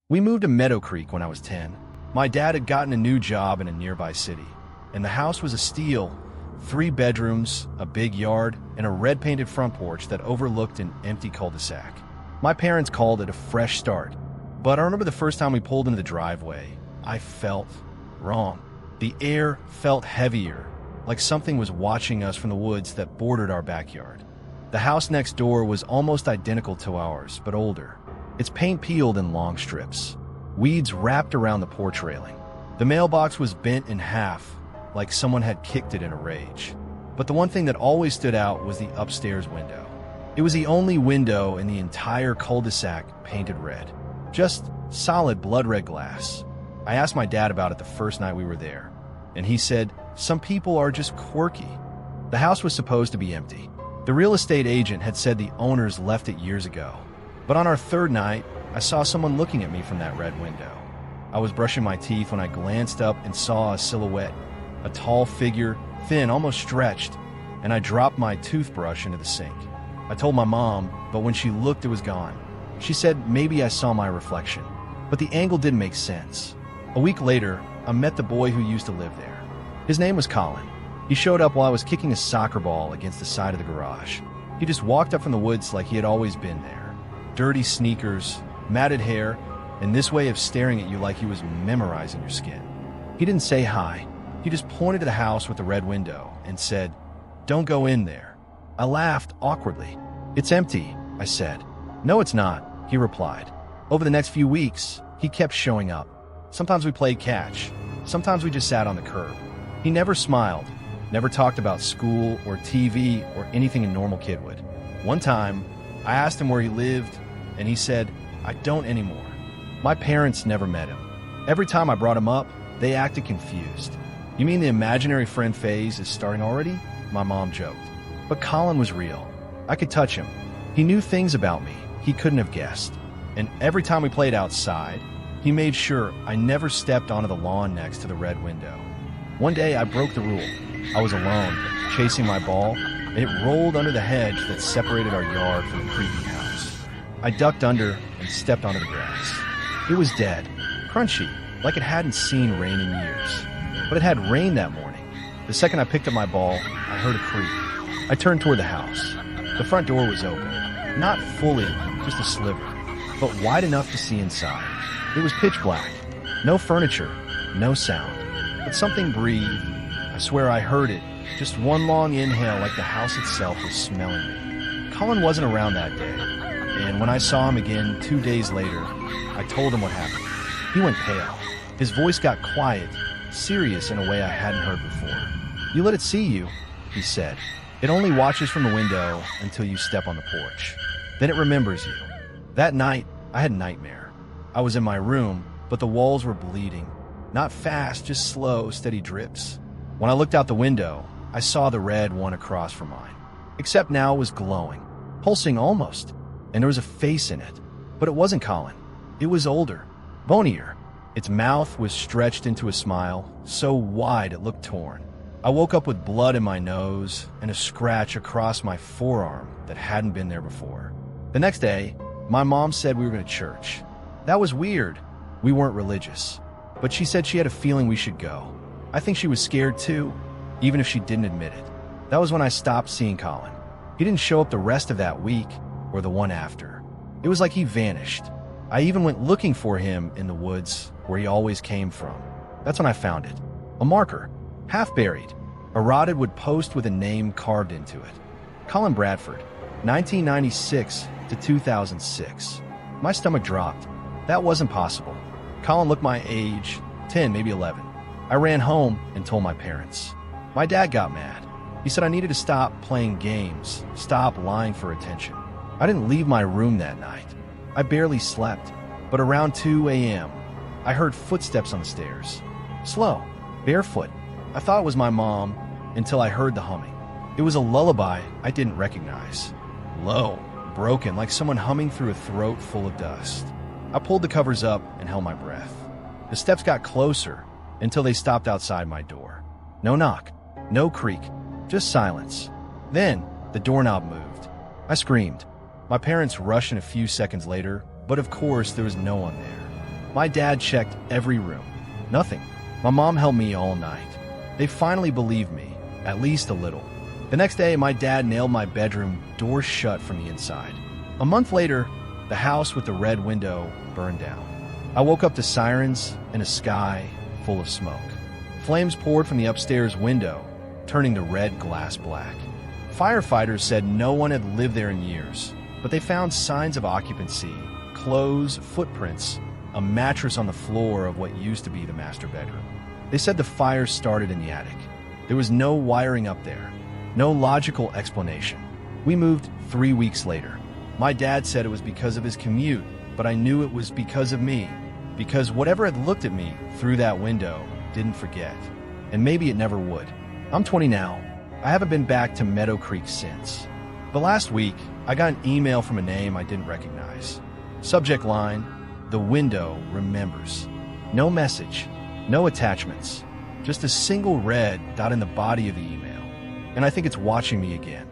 We moved to Meadow Creek when I was 10. My dad had gotten a new job in a nearby city, and the house was a steal. 3 bedrooms, a big yard, and a red-painted front porch that overlooked an empty cul-de-sac. My parents called it a fresh start, but I remember the first time we pulled into the driveway, I felt wrong. The air felt heavier, like something was watching us from the woods that bordered our backyard. The house next door was almost identical to ours, but older. Its paint peeled in long strips. Weeds wrapped around the porch railing. The mailbox was bent in half, like someone had kicked it in a rage. But the one thing that always stood out was the upstairs window. It was the only window in the entire cul-de-sac painted red. Just solid blood-red glass. I asked my dad about it the first night we were there, and he said, "Some people are just quirky." The house was supposed to be empty. The real estate agent had said the owners left it years ago. But on our third night, I saw someone looking at me from that red window. I was brushing my teeth when I glanced up and saw a silhouette, a tall figure, thin, almost stretched, and I dropped my toothbrush into the sink. I told my mom, but when she looked, it was gone. She said maybe I saw my reflection, but the angle didn't make sense. A week later, I met the boy who used to live there. His name was Colin. He showed up while I was kicking a soccer ball against the side of the garage. He just walked up from the woods like he had always been there. Dirty sneakers, matted hair, and this way of staring at you like he was memorizing your skin. He didn't say hi. He just pointed to the house with the red window and said, "Don't go in there." I laughed awkwardly. "It's empty," I said. "No, it's not," he replied. Over the next few weeks, he kept showing up. Sometimes we played catch. Sometimes we just sat on the curb. He never smiled, never talked about school or TV or anything a normal kid would. One time, I asked him where he lived, and he said, "I don't anymore." My parents never met him. Every time I brought him up, they acted confused. "You mean the imaginary friend phase is starting already?" My mom joked. But Colin was real. I could touch him. He knew things about me he couldn't have guessed. And every time we played outside, he made sure I never stepped onto the lawn next to the red window. One day I broke the rule. I was alone, chasing my ball, and it rolled under the hedge that separated our yard from the creepy house. I ducked under and stepped onto the grass. It was dead, crunchy, like it hadn't seen rain in years. But it had rained that morning. The second I picked up my ball, I heard a creak. I turned toward the house. The front door was open. Not fully, just a sliver, but wide enough to see inside. It was pitch black. No furniture, no sound. But something breathed. I swear I heard it. Just one long inhale like the house itself was smelling me. Colin wasn't around that day. And when I saw him again 2 days later, I told him what happened. He went pale. His voice got quiet, serious in a way I hadn't heard before. "You let it see you," he said. "It only watches from the window until you step on the porch. Then it remembers you." That night, I had a nightmare. I was in my room, but the walls were bleeding. Not fast, just slow, steady drips. When I looked out the window, I saw the red one across from mine. Except now it was glowing, pulsing almost, and there was a face in it. But it wasn't Colin. It was older, bonier. Its mouth was stretched into a smile, so wide it looked torn. I woke up with blood in my nose and a scratch across my forearm that hadn't been there before. The next day, my mom said we were going to church. That was weird. We weren't religious. But she said she had a feeling we should go. I think she was scared too, even if she didn't admit it. That was when I stopped seeing Colin. He didn't show up the rest of that week or the one after. It was like he vanished. I even went looking for him in the woods where he always came from. That's when I found it. A marker, half buried, a rotted wood post with a name carved into it. Colin Bradford, 1996 to 2006. My stomach dropped. That wasn't possible. Colin looked my age, 10, maybe 11. I ran home and told my parents. My dad got mad. He said I needed to stop playing games, stop lying for attention. I didn't leave my room that night. I barely slept, but around 2 a.m., I heard footsteps on the stairs. Slow, barefoot. I thought it was my mom until I heard the humming. It was a lullaby I didn't recognize. Low, broken, like someone humming through a throat full of dust. I pulled the covers up and held my breath. The steps got closer until they stopped outside my door. No knock, no creak, just silence. Then the doorknob moved. I screamed. My parents rushed in a few seconds later, but of course there was no one there. My dad checked every room. Nothing. My mom held me all night. They finally believed me, at least a little. The next day, my dad nailed my bedroom door shut from the inside. A month later, the house with the red window burned down. I woke up to sirens and a sky full of smoke. Flames poured from the upstairs window, turning the red glass black. Firefighters said no one had lived there in years, but they found signs of occupancy, clothes, footprints, a mattress on the floor of what used to be the master bedroom. They said the fire started in the attic. There was no wiring up there, no logical explanation. We moved 3 weeks later. My dad said it was because of his commute, but I knew it was because of me, because whatever had looked at me through that window didn't forget, and maybe it never would. I'm 20 now. I haven't been back to Meadow Creek since. But last week, I got an email from a name I didn't recognize. Subject line, "The window remembers." No message, no attachments, just a single red dot in the body of the email. And I think it's watching me again.